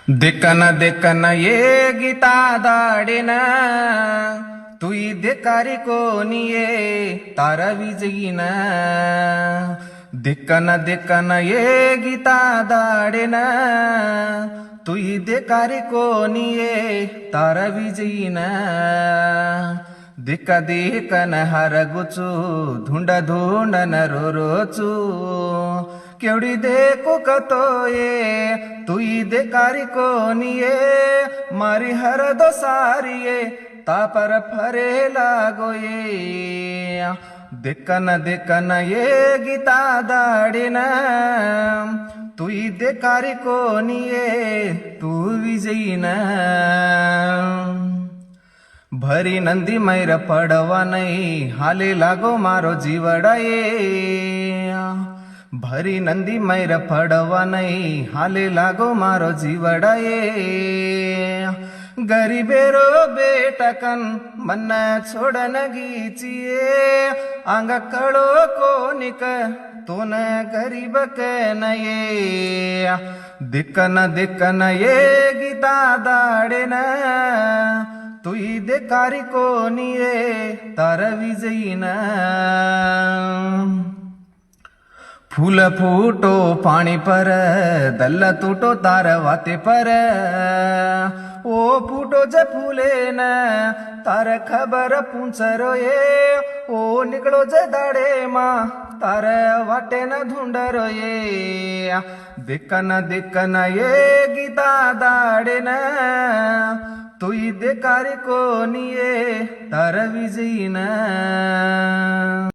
देकन ये गीता दाडेन तुई देकारी कोनिये तारा विजयीन देकन ये गीता दाडेन तुई देकारी कोनिये तारा विजयीन देकन हरगुचु धुंड धुंडन रोरोचु केवडी देखो कतो ये तुई देकारी कोनिये मारी हर दो सारिये तापर फरे लागो ये देकन ये गीता दाडेन तुई देकारी कोनिये तू विजयीन भरी नंदी मैर पडवा नहीं हाले लागो मारो जीवड़ा ये भरी नंदी मैर पडवा नहीं हाले लागो मारो जीवड़ा ये गरीबेरो बेटकन मन छोड़न गीचिए आंग कड़ो कोनिक तो न गरीब के नये देकन ये गीता दाडेन तुई देकारी कोनिये तार विजयीन फूल फूटो पानी पर दल्ल टूटो तार वाते पर ओ फूटो जे फूले न तार खबर पूंचरो ये ओ निकलो जे दाडे मा तार वाटे न धुंडरो ये देकन ये गीता दाडेन तुई देकारी कोनिये तार विजयीन।